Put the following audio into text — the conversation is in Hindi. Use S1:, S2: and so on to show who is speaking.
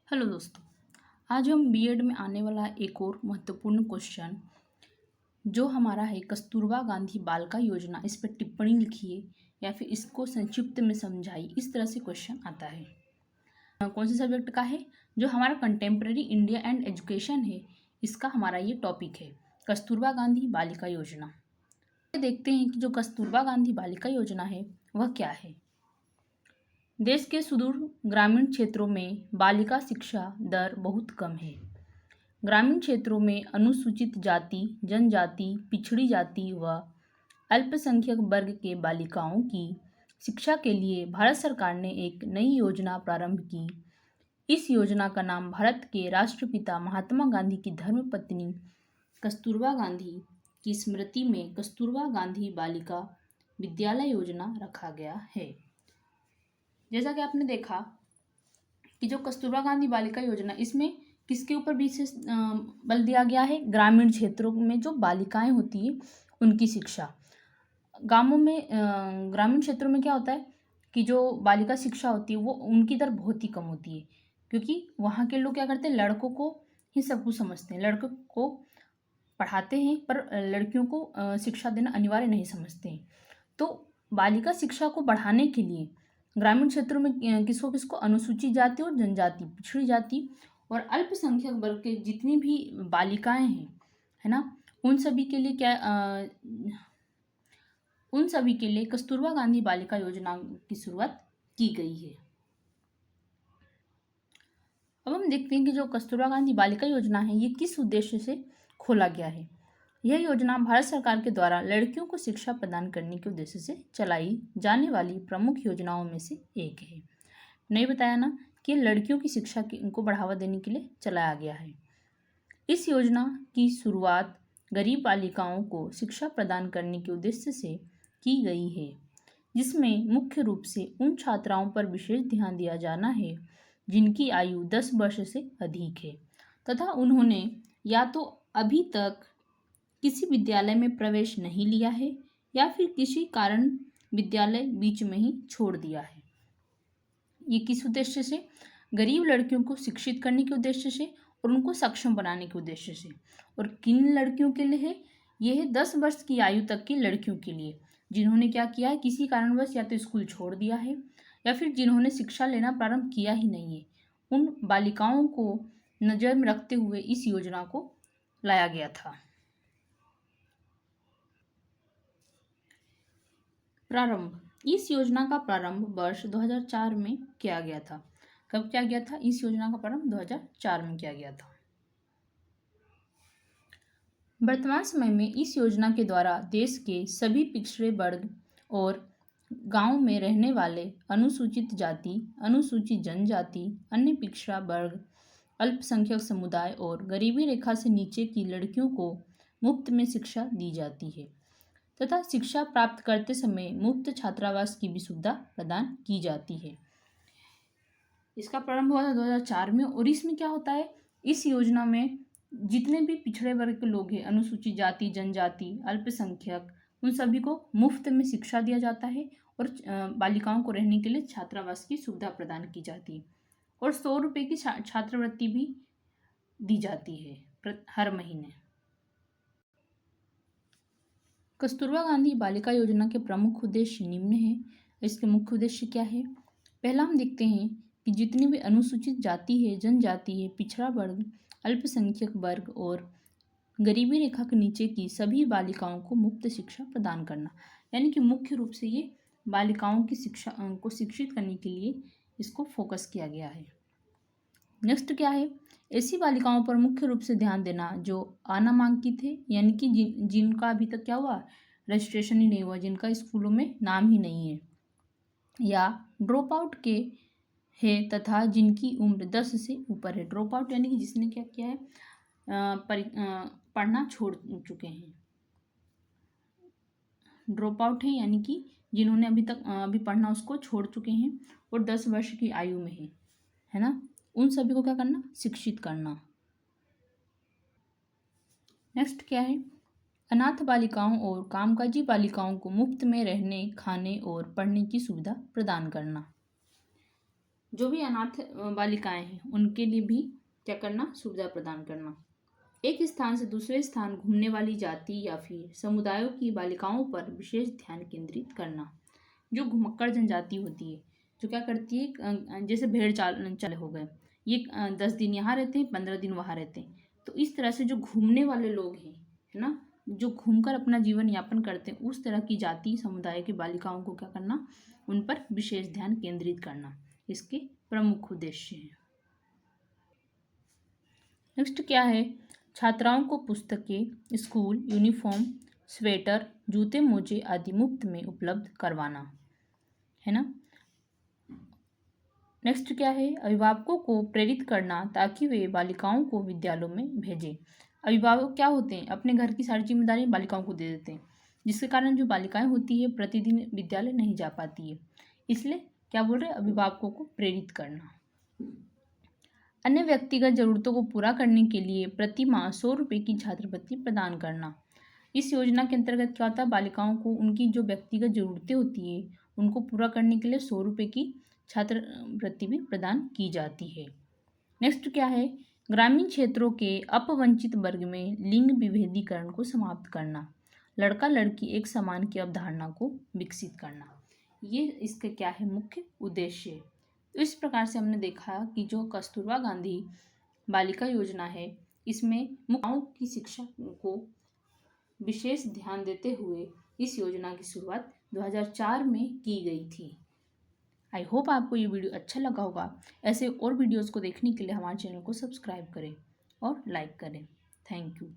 S1: हेलो दोस्तों। आज हम बीएड में आने वाला एक और महत्वपूर्ण क्वेश्चन जो हमारा है कस्तूरबा गांधी बालिका योजना, इस पर टिप्पणी लिखिए या फिर इसको संक्षिप्त में समझाइए, इस तरह से क्वेश्चन आता है। कौन से सब्जेक्ट का है? जो हमारा कंटेम्प्रेरी इंडिया एंड एजुकेशन है, इसका हमारा ये टॉपिक है कस्तूरबा गांधी बालिका योजना। देखते हैं कि जो कस्तूरबा गांधी बालिका योजना है वह क्या है। देश के सुदूर ग्रामीण क्षेत्रों में बालिका शिक्षा दर बहुत कम है। ग्रामीण क्षेत्रों में अनुसूचित जाति, जनजाति, पिछड़ी जाति व अल्पसंख्यक वर्ग के बालिकाओं की शिक्षा के लिए भारत सरकार ने एक नई योजना प्रारंभ की। इस योजना का नाम भारत के राष्ट्रपिता महात्मा गांधी की धर्मपत्नी कस्तूरबा गांधी की स्मृति में कस्तूरबा गांधी बालिका विद्यालय योजना रखा गया है। जैसा कि आपने देखा कि जो कस्तूरबा गांधी बालिका योजना, इसमें किसके ऊपर विशेष बल दिया गया है? ग्रामीण क्षेत्रों में जो बालिकाएं होती है उनकी शिक्षा। गांवों में ग्रामीण क्षेत्रों में क्या होता है कि जो बालिका शिक्षा होती है वो उनकी दर बहुत ही कम होती है, क्योंकि वहाँ के लोग क्या करते हैं, लड़कों को ही सब कुछ समझते हैं, लड़कों को पढ़ाते हैं पर लड़कियों को शिक्षा देना अनिवार्य नहीं समझते हैं। तो बालिका शिक्षा को बढ़ाने के लिए ग्रामीण क्षेत्रों में किसको किसको, अनुसूचित जाति और जनजाति, पिछड़ी जाति और अल्पसंख्यक वर्ग के जितनी भी बालिकाएं हैं, है ना, उन सभी के लिए उन सभी के लिए कस्तूरबा गांधी बालिका योजना की शुरुआत की गई है। अब हम देखते हैं कि जो कस्तूरबा गांधी बालिका योजना है ये किस उद्देश्य से खोला गया है। यह योजना भारत सरकार के द्वारा लड़कियों को शिक्षा प्रदान करने के उद्देश्य से चलाई जाने वाली प्रमुख योजनाओं में से एक है। नहीं बताया ना कि लड़कियों की शिक्षा को बढ़ावा देने के लिए चलाया गया है। इस योजना की शुरुआत गरीब बालिकाओं को शिक्षा प्रदान करने के उद्देश्य से की गई है, जिसमें मुख्य रूप से उन छात्राओं पर विशेष ध्यान दिया जाना है जिनकी आयु 10 वर्ष से अधिक है तथा उन्होंने या तो अभी तक किसी विद्यालय में प्रवेश नहीं लिया है या फिर किसी कारण विद्यालय बीच में ही छोड़ दिया है। ये किस उद्देश्य से? गरीब लड़कियों को शिक्षित करने के उद्देश्य से और उनको सक्षम बनाने के उद्देश्य से। और किन लड़कियों के लिए है? यह है 10 वर्ष की आयु तक की लड़कियों के लिए, जिन्होंने क्या किया है, किसी कारणवश या तो स्कूल छोड़ दिया है या फिर जिन्होंने शिक्षा लेना प्रारंभ किया ही नहीं है। उन बालिकाओं को नज़र में रखते हुए इस योजना को लाया गया था। प्रारंभ। इस योजना का प्रारंभ वर्ष 2004 में किया गया था। कब किया गया था? इस योजना का प्रारंभ 2004 में किया गया था। वर्तमान समय में इस योजना के द्वारा देश के सभी पिछड़े वर्ग और गांव में रहने वाले अनुसूचित जाति, अनुसूचित जनजाति, अन्य पिछड़ा वर्ग, अल्पसंख्यक समुदाय और गरीबी रेखा से नीचे की लड़कियों को मुफ्त में शिक्षा दी जाती है तथा शिक्षा प्राप्त करते समय मुफ्त छात्रावास की भी सुविधा प्रदान की जाती है। इसका प्रारंभ हुआ था 2004 में। और इसमें क्या होता है, इस योजना में जितने भी पिछड़े वर्ग के लोग हैं, अनुसूचित जाति, जनजाति, अल्पसंख्यक, उन सभी को मुफ्त में शिक्षा दिया जाता है और बालिकाओं को रहने के लिए छात्रावास की सुविधा प्रदान की जाती है और 100 रुपये की छात्रवृत्ति भी दी जाती है हर महीने। कस्तूरबा गांधी बालिका योजना के प्रमुख उद्देश्य निम्न हैं। इसके मुख्य उद्देश्य क्या है? पहला हम देखते हैं कि जितनी भी अनुसूचित जाति है, जनजाति है, पिछड़ा वर्ग, अल्पसंख्यक वर्ग और गरीबी रेखा के नीचे की सभी बालिकाओं को मुफ्त शिक्षा प्रदान करना, यानी कि मुख्य रूप से ये बालिकाओं की शिक्षा को शिक्षित करने के लिए इसको फोकस किया गया है। नेक्स्ट क्या है? ऐसी बालिकाओं पर मुख्य रूप से ध्यान देना जो अनामांकित है, यानी कि जिनका अभी तक क्या हुआ, रजिस्ट्रेशन ही नहीं हुआ, जिनका स्कूलों में नाम ही नहीं है या ड्रॉप आउट के है तथा जिनकी उम्र 10 से ऊपर है। ड्रॉप आउट यानी कि जिसने क्या किया है, पढ़ना छोड़ चुके हैं। ड्रॉप आउट है यानी कि जिन्होंने अभी पढ़ना उसको छोड़ चुके हैं और 10 वर्ष की आयु में है ना, उन सभी को क्या करना, शिक्षित करना। नेक्स्ट क्या है? अनाथ बालिकाओं और कामकाजी बालिकाओं को मुफ्त में रहने, खाने और पढ़ने की सुविधा प्रदान करना। जो भी अनाथ बालिकाएं हैं उनके लिए भी क्या करना, सुविधा प्रदान करना। एक स्थान से दूसरे स्थान घूमने वाली जाति या फिर समुदायों की बालिकाओं पर विशेष ध्यान केंद्रित करना। जो घुमक्कड़ जनजाति होती है, जो क्या करती है, जैसे भेड़ चाल चाल हो गए, ये 10 दिन यहाँ रहते हैं, 15 दिन वहाँ रहते हैं। तो इस तरह से जो घूमने वाले लोग हैं, है ना, जो घूमकर अपना जीवन यापन करते हैं, उस तरह की जाति समुदाय की बालिकाओं को क्या करना, उन पर विशेष ध्यान केंद्रित करना इसके प्रमुख उद्देश्य हैं। नेक्स्ट क्या है, छात्राओं को पुस्तकें, स्कूल यूनिफॉर्म, स्वेटर, जूते मोजे आदि मुफ्त में उपलब्ध करवाना, है ना। नेक्स्ट क्या है, अभिभावकों को प्रेरित करना ताकि वे बालिकाओं को विद्यालयों में भेजें। अभिभावक क्या होते हैं, अपने घर की सारी जिम्मेदारी बालिकाओं को दे देते हैं, जिसके कारण जो बालिकाएं होती है प्रतिदिन विद्यालय नहीं जा पाती है। इसलिए क्या बोल रहे हैं, अभिभावकों को प्रेरित करना। अन्य व्यक्तिगत जरूरतों को पूरा करने के लिए प्रति माह 100 रुपये की छात्रवृत्ति प्रदान करना। इस योजना के अंतर्गत क्या होता है, बालिकाओं को उनकी जो व्यक्तिगत जरूरतें होती है उनको पूरा करने के लिए 100 रुपये की छात्रवृत्ति भी प्रदान की जाती है। नेक्स्ट क्या है, ग्रामीण क्षेत्रों के अपवंचित वर्ग में लिंग विभेदीकरण को समाप्त करना, लड़का लड़की एक समान की अवधारणा को विकसित करना। ये इसके क्या है, मुख्य उद्देश्य। तो इस प्रकार से हमने देखा कि जो कस्तूरबा गांधी बालिका योजना है, इसमें महिलाओं की शिक्षा को विशेष ध्यान देते हुए इस योजना की शुरुआत 2004 में की गई थी। आई होप आपको ये वीडियो अच्छा लगा होगा। ऐसे और वीडियोस को देखने के लिए हमारे चैनल को सब्सक्राइब करें और लाइक करें। Thank you.